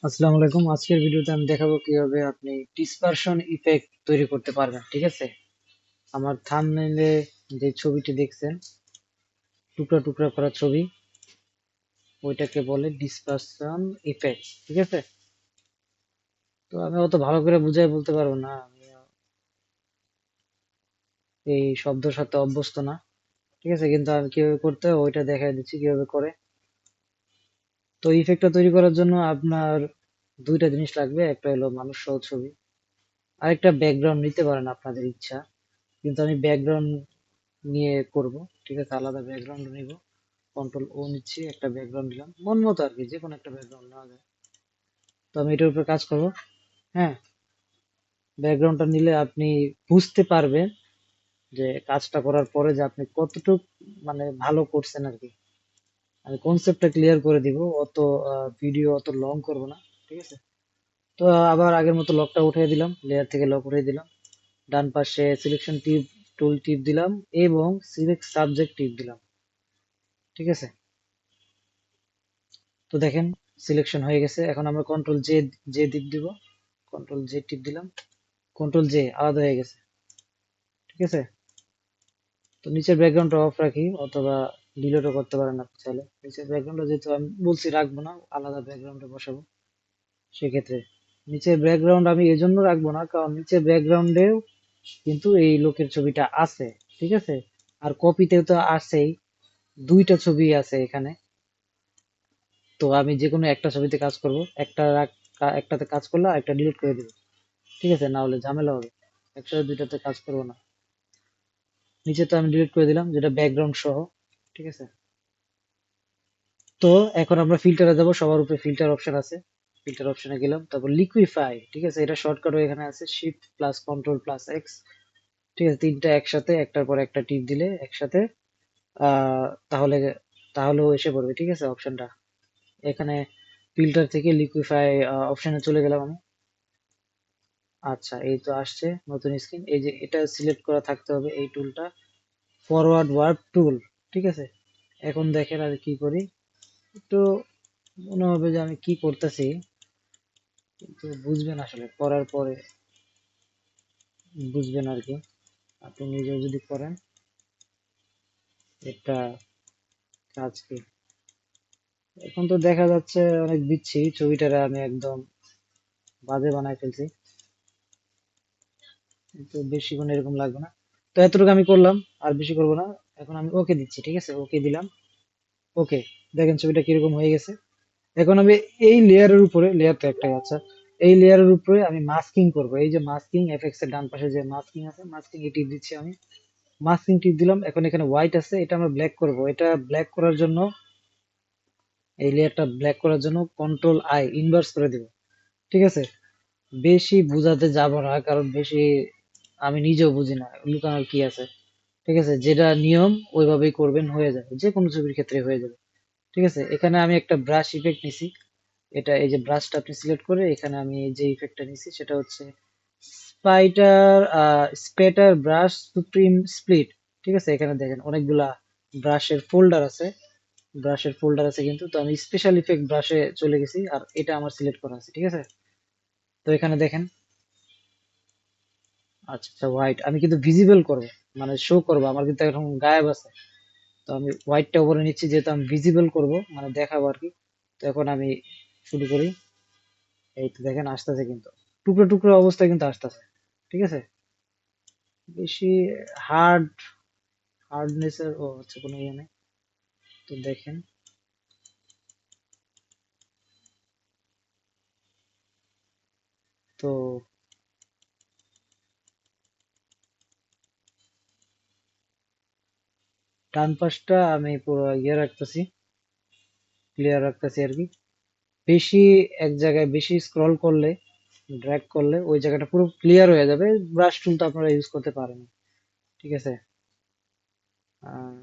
আসসালামু আলাইকুম। আজকের ভিডিওতে আমি দেখাবো কিভাবে আপনি ডিসপারশন ইফেক্ট তৈরি করতে পারবেন। ঠিক আছে, আমার থাম্বনেইলে যে ছবিটি দেখছেন, টুকরা টুকরা করা ছবি, ওইটাকে বলে ডিসপারশন ইফেক্ট। ঠিক আছে, তো আমি অত ভালো করে বুঝাই বলতে পারবো না, আমি এই শব্দের সাথে অভ্যস্ত না। ঠিক আছে, কিন্তু আমি কিভাবে করতে হয় ওইটা দেখাই দিচ্ছি কিভাবে করে। তো ইফেক্টটা তৈরি করার জন্য আপনার দুইটা জিনিস লাগবে, একটা হলো মানুষ সহ ছবি, আরেকটা ব্যাকগ্রাউন্ড নিতে পারেন আপনাদের ইচ্ছা, কিন্তু আমি ব্যাকগ্রাউন্ড নিয়ে করব। ঠিক আছে, আলাদা ব্যাকগ্রাউন্ড নিব, কন্ট্রোল ও নিচ্ছি, একটা ব্যাকগ্রাউন্ড দিলাম মন মতো আর কি, যে কোনো একটা ব্যাকগ্রাউন্ড নেওয়া যায়। তো আমি এটার উপর কাজ করব। হ্যাঁ, ব্যাকগ্রাউন্ডটা নিলে আপনি বুঝতে পারবেন যে কাজটা করার পরে যে আপনি কতটুক মানে ভালো করছেন আর কি। আমি কনসেপ্টটা ক্লিয়ার করে দিব, অত ভিডিও অত লং করব না। ঠিক আছে, তো আবার আগের মতো লকটা উঠিয়ে দিলাম, লেয়ার থেকে লক উঠিয়ে দিলাম, ডান পাশে সিলেকশন টিপ টুল টিপ দিলাম এবং সিলেক্ট সাবজেক্ট টিপ দিলাম। ঠিক আছে, তো দেখেন সিলেকশন হয়ে গেছে। এখন আমরা কন্ট্রোল জে জে টিপ দিব, কন্ট্রোল জে টিপ দিলাম, কন্ট্রোল জে আলাদা হয়ে গেছে। ঠিক আছে, তো নিচের ব্যাকগ্রাউন্ডটা অফ রাখি অথবা ডিলিটও করতে পারেন আপনি চাইলে। নিচের ব্যাকগ্রাউন্ডটা যেহেতু আমি বলছি রাখবো না, আলাদা ব্যাকগ্রাউন্ডে বসাবো, সেক্ষেত্রে নিচের ব্যাকগ্রাউন্ড আমি এজন্য রাখবো না কারণ নিচের ব্যাকগ্রাউন্ডেও কিন্তু এই লোকের ছবিটা আছে। ঠিক আছে, আর কপিতেও তো আছেই, দুইটা ছবি আছে এখানে। তো আমি যে কোনো একটা ছবিতে কাজ করব, একটাতে কাজ করলে একটা ডিলিট করে দিব। ঠিক আছে, না হলে ঝামেলা হবে, একসাথে দুইটাতে কাজ করবো না। নিচে তো আমি ডিলিট করে দিলাম, যেটা ব্যাকগ্রাউন্ড সহ। ঠিক আছে, তো এখন আমরা ফিল্টারে যাব, সবার উপরে ফিল্টার অপশন আছে, ফিল্টার অপশনে গেলাম, তারপর লিকুইফাই। ঠিক আছে, এটা শর্টকাটও এখানে আছে, shift plus control plus x. ঠিক আছে, তিনটা একসাথে একটার পর একটা টিপ দিলে একসাথে তাহলে তাহলেও এসে পড়বে। ঠিক আছে, অপশনটা এখানে ফিল্টার থেকে লিকুইফাই অপশনে চলে গেলাম আমি। আচ্ছা, এই তো আসছে নতুন স্ক্রিন, এই যে এটা সিলেক্ট করা থাকতে হবে, এই টুলটা ফরওয়ার্ড ওয়ার্প টুল। ঠিক আছে, এখন দেখেন আর কি করি, একটু মনে হবে যে আমি কি করতেছি, কিন্তু বুঝবেন আসলে করার পরে বুঝবেন আর কি, আপনি নিজেও যদি করেন এটা কাজ কি। এখন তো দেখা যাচ্ছে অনেক দিচ্ছি, ছবিটারে আমি একদম বাজে বানায় ফেলছি, কিন্তু বেশিক্ষণ এরকম লাগবে না। তো এতটুকু আমি করলাম, আর বেশি করবো না। এখন আমি ওকে দিচ্ছি। ঠিক আছে, ওকে দিলাম, ওকে। দেখেন ছবিটা কিরকম হয়ে গেছে। এখন আমি এই লেয়ারের উপরে, লেয়ার তো একটাই, আচ্ছা, এই লেয়ারের উপরে আমি মাস্কিং করব। এই যে মাস্কিং এফএক্স এর ডান পাশে যে মাস্কিং আছে, মাস্কিং এ টিপ দিচ্ছি আমি, মাস্কিং টিপ দিলাম। এখন এখানে হোয়াইট আছে, এটা আমরা ব্ল্যাক করব। এটা ব্ল্যাক করার জন্য, এই লেয়ারটা ব্ল্যাক করার জন্য কন্ট্রোল আই ইনভার্স করে দিব। ঠিক আছে, বেশি বুঝাতে যাব না কারণ বেশি আমি নিজেও বুঝি না লুকানোর কি আছে। ঠিক আছে, যেটা নিয়ম ওইভাবেই করবেন, হয়ে যাবে, যে কোনো ছবির ক্ষেত্রে হয়ে যাবে। ঠিক আছে, এখানে আমি একটা ব্রাশ ইফেক্ট নিছি, এটা এই যে ব্রাশটা আপনি সিলেক্ট করে এখানে আমি যে ইফেক্টটা নিছি সেটা হচ্ছে স্পাইটার স্পেটার ব্রাশ সুপ্রিম স্প্লিট। ঠিক আছে, এখানে দেখেন অনেকগুলা ব্রাশের ফোল্ডার আছে, ব্রাশের ফোল্ডার আছে, কিন্তু তো আমি স্পেশাল ইফেক্ট ব্রাশে চলে গেছি আর এটা আমার সিলেক্ট করা আছে। ঠিক আছে, তো এখানে দেখেন, আচ্ছা আচ্ছা, হোয়াইট আমি কিন্তু ভিজিবল করব, মানে শো করব, আমার কিন্তু এখন গায়েব আছে। তো আমি হোয়াইটটা উপরে নিচ্ছি যেহেতু আমি ভিজিবল করব, মানে দেখাবো আর কি। তো এখন আমি শুরু করি। এই তো দেখেন আসতেছে, কিন্তু টুকরো টুকরো অবস্থায় কিন্তু আসতেছে। ঠিক আছে, বেশি হার্ডনেসের ও হচ্ছে কোনো ইয়ে নেই। তো দেখেন, তো ডান পাশটা আমি পুরো ইয়ে রাখতেছি, ক্লিয়ার রাখতেছি আর কি। বেশি এক জায়গায় বেশি স্ক্রল করলে, ড্র্যাগ করলে ওই জায়গাটা পুরো ক্লিয়ার হয়ে যাবে। ব্রাশ টুল তো আপনারা ইউজ করতে পারেন। ঠিক আছে, আহ,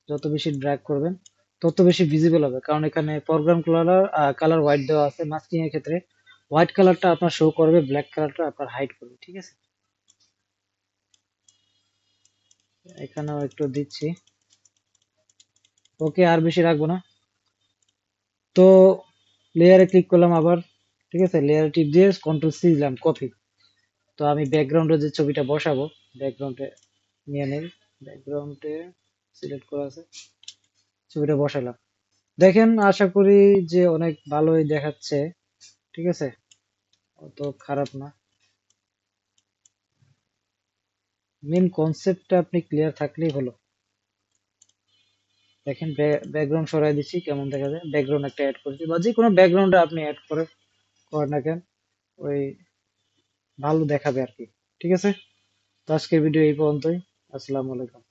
যত বেশি ড্র্যাগ করবেন তত বেশি ভিজিবল হবে, কারণ এখানে ফরগ্রাউন্ড কালার কালার হোয়াইট দেওয়া আছে। মাস্কিং এর ক্ষেত্রে হোয়াইট কালারটা আপনার শো করবে, ব্ল্যাক কালারটা আপনার হাইড করবে। ঠিক আছে, এখানেও একটু দিচ্ছি, ওকে, আর বেশি রাখবো না। তো লেয়ারে ক্লিক করলাম আবার, ঠিক আছে, লেয়ারে টিপ দিয়ে কন্ট্রোল সি দিলাম, কপি। তো আমি ব্যাকগ্রাউন্ডে যে ছবিটা বসাবো, ব্যাকগ্রাউন্ডে নিয়ে নেই, ব্যাকগ্রাউন্ডে সিলেক্ট করা আছে, ছবিটা বসালাম। দেখেন, আশা করি যে অনেক ভালোই দেখাচ্ছে, ঠিক আছে, অত খারাপ না। মেন কনসেপ্টটা আপনি ক্লিয়ার থাকলেই হলো। দেখেন ব্যাকগ্রাউন্ড সরাই দিচ্ছি, কেমন দেখা যায়, ব্যাকগ্রাউন্ড একটা অ্যাড করছি, বা যে কোনো ব্যাকগ্রাউন্ডে আপনি অ্যাড করেন না কেন, ওই ভালো দেখাবে আর কি। ঠিক আছে, তো আজকের ভিডিও এই পর্যন্তই। আসসালামু আলাইকুম।